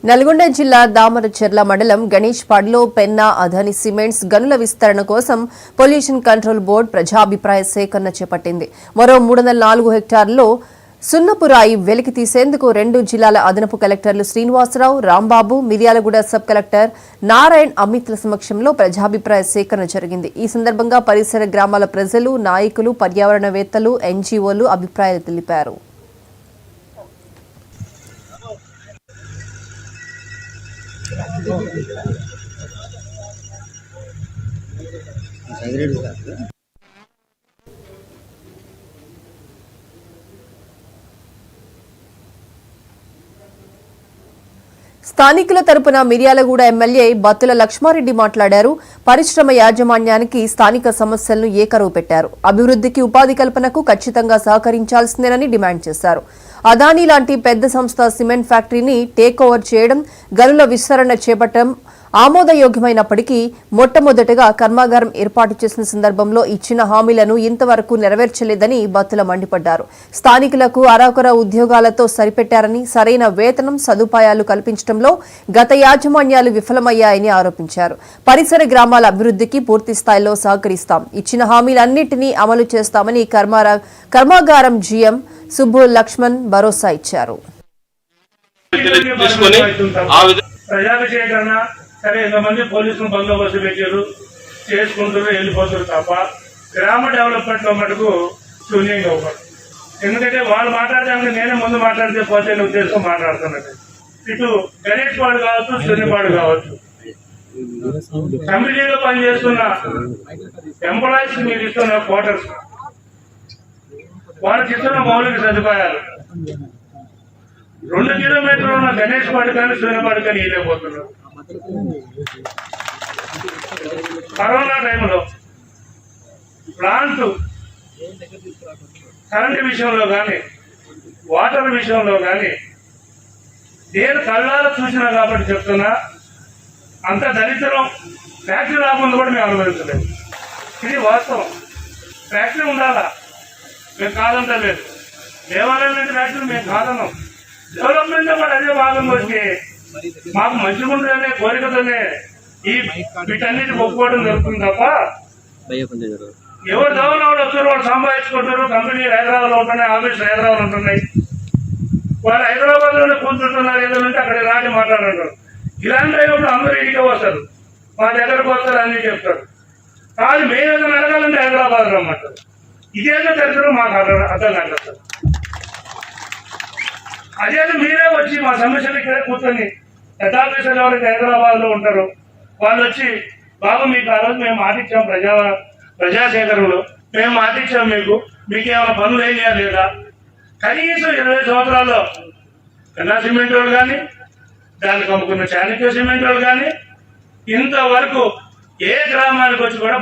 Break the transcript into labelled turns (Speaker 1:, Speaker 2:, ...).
Speaker 1: నల్గొండ జిల్లా దామరచెర్ల మండలం గణేష్పాడ్లో పెన్నా అదాని సిమెంట్స్ గనుల విస్తరణ కోసం పొల్యూషన్ కంట్రోల్ బోర్డు ప్రజాభిప్రాయ సేకరణ చేపట్టింది. మరో 304 హెక్టార్లలో సున్నపురాయి వెలికి తీసేందుకు 2 జిల్లాల అదనపు కలెక్టర్లు శ్రీనివాసరావు, రాంబాబు, మిర్యాలగూడ సబ్ కలెక్టర్ నారాయణ్ అమిత్ల సమక్షంలో ప్రజాభిప్రాయ సేకరణ జరిగింది. ఈ సందర్భంగా పరిసర గ్రామాల ప్రజలు, నాయకులు, పర్యావరణవేత్తలు, ఎన్జీఓలు అభిప్రాయాలు తెలిపారు. స్థానికుల తరపున మిర్యాలగూడ ఎమ్మెల్యే బత్తుల లక్ష్మారెడ్డి మాట్లాడారు. పరిశ్రమ యాజమాన్యానికి స్థానిక సమస్యలను ఏకరువు పెట్టారు. అభివృద్ధికి, ఉపాధి కల్పనకు ఖచ్చితంగా సహకరించాల్సిందేనని డిమాండ్ చేశారు. అదానీ లాంటి పెద్ద సంస్థ సిమెంట్ ఫ్యాక్టరీని టేక్ ఓవర్ చేయడం, గనుల విస్తరణ చేపట్టడం ఆమోదయోగ్యమైనప్పటికీ మొట్టమొదటగా కర్మాగారం ఏర్పాటు చేసిన సందర్భంలో ఇచ్చిన హామీలను ఇంతవరకు నెరవేర్చలేదని బత్తుల మండిపడ్డారు. స్థానికులకు అరాకొర ఉద్యోగాలతో సరిపెట్టారని, సరైన వేతనం, సదుపాయాలు కల్పించడంలో గత యాజమాన్యాలు విఫలమయ్యాయని ఆరోపించారు. పరిసర గ్రామాల అభివృద్ధికి పూర్తి స్థాయిలో సహకరిస్తాం, ఇచ్చిన హామీలన్నింటినీ అమలు చేస్తామని కర్మాగారం జీఎం సుబ్బు లక్ష్మణ్ భరోసా ఇచ్చారు.
Speaker 2: సరే ఇంతమంది పోలీసులు బందోబస్తు పెట్టారు, చేసుకుంటారు, వెళ్ళిపోతారు తప్ప గ్రామ డెవలప్మెంట్ లో మటుకు శూన్యంగా అవ్వదు. ఎందుకంటే వాళ్ళు మాట్లాడడానికి నేనే ముందు మాట్లాడితే పోతే ఉద్దేశం మాట్లాడుతున్నట్టు. ఇటు గణేష్ పాడు కావచ్చు, శూన్యపాడు కావచ్చు, కమిటీలో పనిచేస్తున్న ఎంప్లాయీస్ మీరు ఇస్తున్న క్వార్టర్స్, వాళ్ళకి ఇస్తున్న మౌలిక సదుపాయాలు 2 కిలోమీటర్లు ఉన్న గణేష్ పాడు కానీ శూన్యపాడు కానీ వెళ్ళిపోతున్నారు. కరోనా టైంలో ప్లాంట్ కరెంటు విషయంలో కానీ, వాటర్ విషయంలో కానీ నేను కళ్ళారా చూసినా కాబట్టి చెప్తున్నా, అంత దరిద్రం ఫ్యాక్టరీ రాకుండా కూడా మేము అనుభవించలేదు. ఇది వాస్తవం. ఫ్యాక్టరీ ఉండాలా, మేము కాదంటలేదు. దేవాలయం లాంటి ఫ్యాక్టరీ మేము కాదన్నాం. డెవలప్మెంట్ కూడా అదే భాగంగా వచ్చి మాకు మంచిగా ఉంటుందనే కోరికతోనే ఈ వీటన్నిటి ఒప్పుకోవడం జరుగుతుంది తప్ప ఎవరు దవనవాడు వచ్చారు, వాళ్ళు సంపాదించుకుంటారు. కంపెనీ హైదరాబాద్ లో ఉంటున్నాయి, ఆఫీస్ హైదరాబాద్ ఉంటున్నాయి, వాళ్ళు హైదరాబాద్ లోనే కూర్చుంటున్నారు. ఏదంటే అక్కడ రాజు మాట్లాడుతుంటారు. ఇలాంటి అయినప్పుడు అందరూ ఇంటికి వస్తారు, మా దగ్గరకు వస్తారు, అన్ని చెప్తారు. కాదు మేము ఏదైనా అడగాలంటే హైదరాబాద్ రమ్మంటారు. ఇదేదో తెలుసు మాకు అర్థం కాదు. అదే మీరే వచ్చి మా సమస్యలు ఇక్కడే కూర్చొని పెద్ద ఆఫీసర్లు ఎవరైతే హైదరాబాద్ లో ఉంటారో వాళ్ళు వచ్చి, బాబు మీకు ఆ రోజు మేము మాటిచ్చాం ప్రజాసేకరణలో, మేము మాటిచ్చాం, మీకు ఏమైనా పనులు వేయలేదా లేదా? కనీసం 20 సంవత్సరాల్లో కన్నా సిమెంట్ వాళ్ళు కానీ, దానికి అమ్ముకున్న చాణక్య సిమెంట్ వాళ్ళు కానీ ఇంతవరకు ఏ గ్రామానికి వచ్చి కూడా